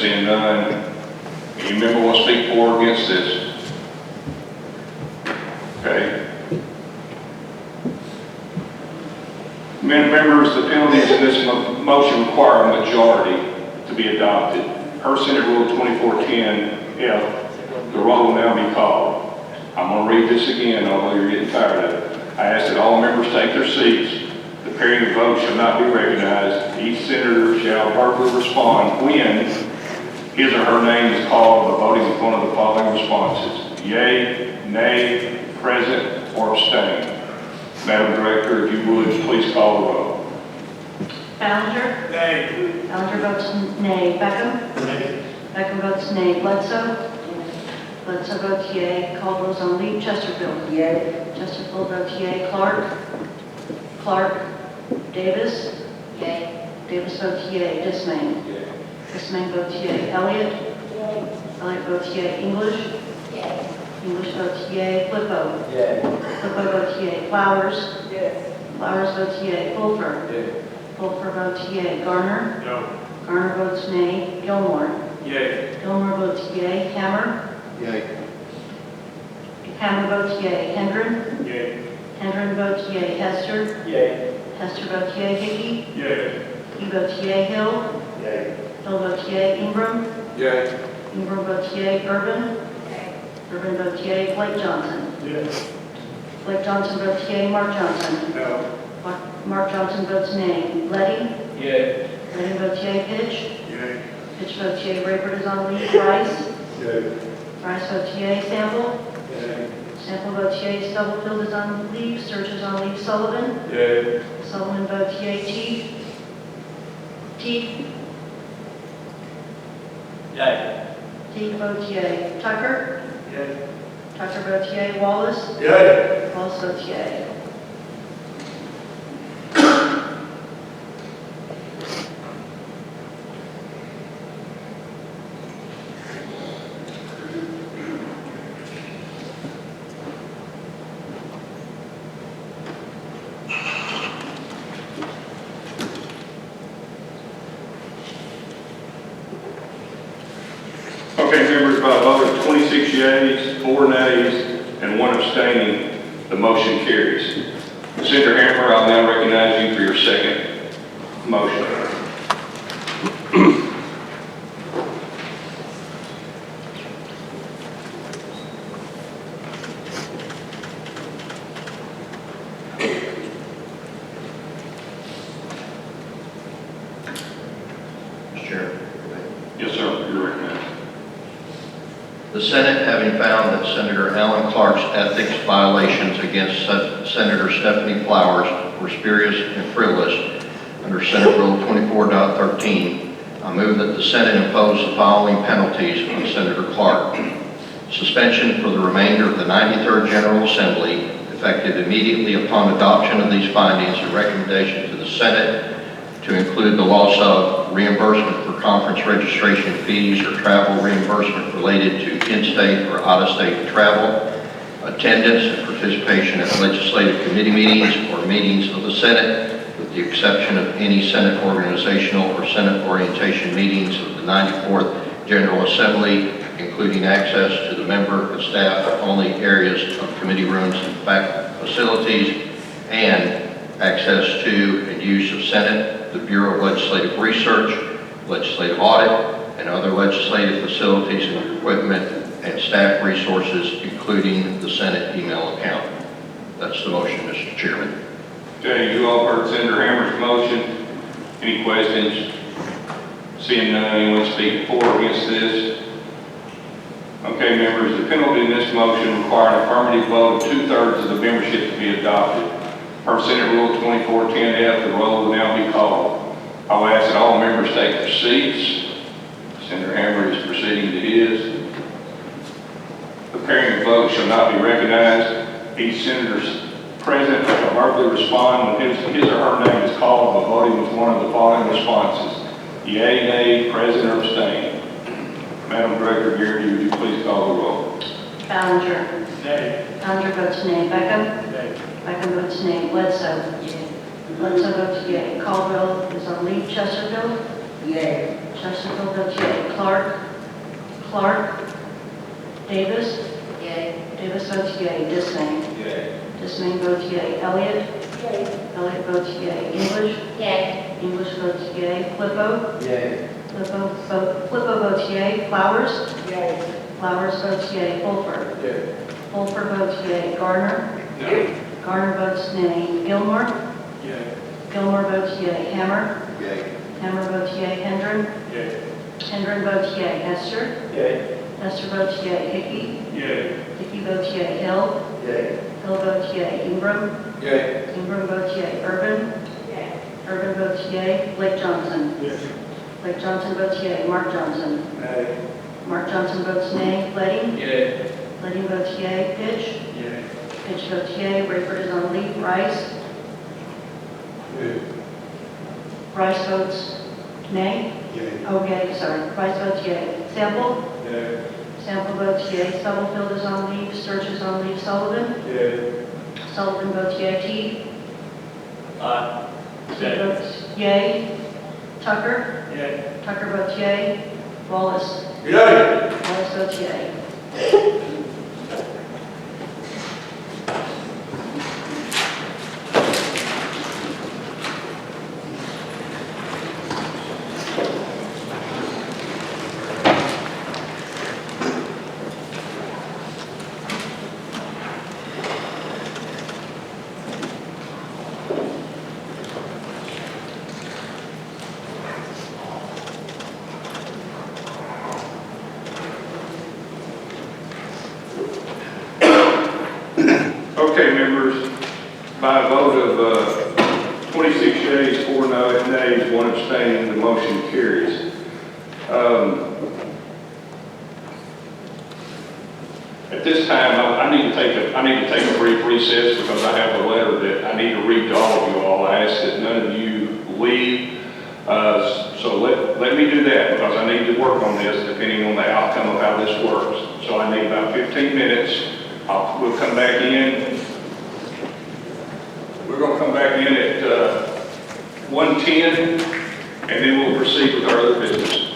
Seeing none. Any member want to speak for or against this? Okay. Members, the penalties in this motion require a majority to be adopted. Per Senate Rule 2410F, the roll will now be called. I'm going to read this again, although you're getting tired of it. I ask that all members take their seats. The pairing of votes shall not be recognized. Each senator shall verbally respond when his or her name is called by voting with one of the following responses: yea, nay, present, or abstain. Madam Director, if you would, please call the roll. Ballinger? Nay. Ballinger votes nay. Beckham? Nay. Beckham votes nay. Bledsoe? Bledsoe votes yea. Caldwell's on leave. Chesterfield? Yay. Chesterfield votes yea. Clark? Clark? Davis? Yay. Davis votes yea. Dismayne? Yea. Dismayne votes yea. Elliott? Yay. Elliott votes yea. English? Yay. English votes yea. Flippo? Yay. Flippo votes yea. Flowers? Yes. Flowers votes yea. Fulfer? Yay. Fulfer votes yea. Garner? No. Garner votes nay. Gilmore? Yay. Gilmore votes yea. Hammer? Yay. Hammer votes yea. Hendren? Yay. Hendren votes yea. Hester? Yay. Hester votes yea. Hickey? Yay. He votes yea. Hill? Yay. Hill votes yea. Ingram? Yay. Ingram votes yea. Urban? Urban votes yea. Blake Johnson? Yes. Blake Johnson votes yea. Mark Johnson? No. Mark Johnson votes nay. Letty? Yay. Letty votes yea. Pitch? Yay. Pitch votes yea. Rayford is on leave. Rice? Yay. Rice votes yea. Sample? Yay. Sample votes yea. Stubblefield is on leave. Sturge is on leave. Sullivan? Yay. Sullivan votes yea. Teague? Teague? Yay. Teague votes yea. Tucker? Yay. Tucker votes yea. Wallace? Yay. Wallace votes yea. Okay, members, by a vote of 26 yeas, 4 nays, and 1 abstaining, the motion carries. Senator Hammer, I'll now recognize you for your second motion. Mr. Chair. Yes, sir, you're recognized. The Senate, having found that Senator Alan Clark's ethics violations against Senator Stephanie Flowers were spurious and frivolous under Senate Rule 24.13, I move that the Senate impose the following penalties on Senator Clark. Suspension for the remainder of the 93rd General Assembly, effective immediately upon adoption of these findings, and recommendation to the Senate to include the loss of reimbursement for conference registration fees or travel reimbursement related to in-state or out-of-state travel, attendance and participation at legislative committee meetings or meetings of the Senate, with the exception of any Senate organizational or Senate orientation meetings of the 94th General Assembly, including access to the member and staff only areas of committee rooms and back facilities, and access to and use of Senate, the Bureau of Legislative Research, legislative audit, and other legislative facilities and equipment and staff resources, including the Senate email account. That's the motion, Mr. Chairman. Okay, you all heard Senator Hammer's motion. Any questions? Seeing none, anyone speak for or against this? Okay, members, the penalty in this motion requires an affirmative vote of 2/3 of the membership to be adopted. Per Senate Rule 2410F, the roll will now be called. I will ask that all members take their seats. Senator Hammer is proceeding to his. The pairing of votes shall not be recognized. Each senator present shall verbally respond when his or her name is called by voting with one of the following responses: yea, nay, present, or abstain. Madam Director Garrity, would you please call the roll? Ballinger. Nay. Ballinger votes nay. Beckham. Nay. Beckham votes nay. Bledsoe. Bledsoe votes yea. Caldwell is on leave. Chesterfield. Yay. Chesterfield votes yea. Clark. Clark. Davis. Yay. Davis votes yea. Dismayne. Yay. Dismayne votes yea. Elliott. Yay. Elliott votes yea. English. Yay. English votes yea. Flippo. Yay. Flippo votes yea. Flowers. Yay. Flowers votes yea. Fulford. Yay. Fulford votes yea. Garner. No. Garner votes nay. Gilmore. Yay. Gilmore votes yea. Hammer. Yay. Hammer votes yea. Hendren. Yay. Hendren votes yea. Hester. Yay. Hester votes yea. Hickey. Yay. Hickey votes yea. Hill. Yay. Hill votes yea. Ingram. Yay. Ingram votes yea. Urban. Yay. Urban votes yea. Blake Johnson. Yes. Blake Johnson votes yea. Mark Johnson. Nay. Mark Johnson votes nay. Leddy. Yay. Leddy votes yea. Pitch. Yay. Pitch votes yea. Rayford is on leave. Rice. Yay. Rice votes nay. Yay. Oh, yea, sorry. Rice votes yea. Sample. Yay. Sample votes yea. Stubblefield is on leave. Sturge is on leave. Sullivan. Yay. Sullivan votes yea. Teague. Aye. Teague votes yea. Tucker. Yay. Tucker votes yea. Wallace. Yay. Wallace votes yea. Okay, members, by a vote of 26 yeas, 4 nays, 1 abstaining, the motion carries. At this time, I need to take a brief recess because I have a letter that I need to read to all of you all. I ask that none of you leave. So let me do that because I need to work on this depending on the outcome of how this works. So I need about 15 minutes. We'll come back in. We're going to come back in at 1:10, and then we'll proceed with our other business.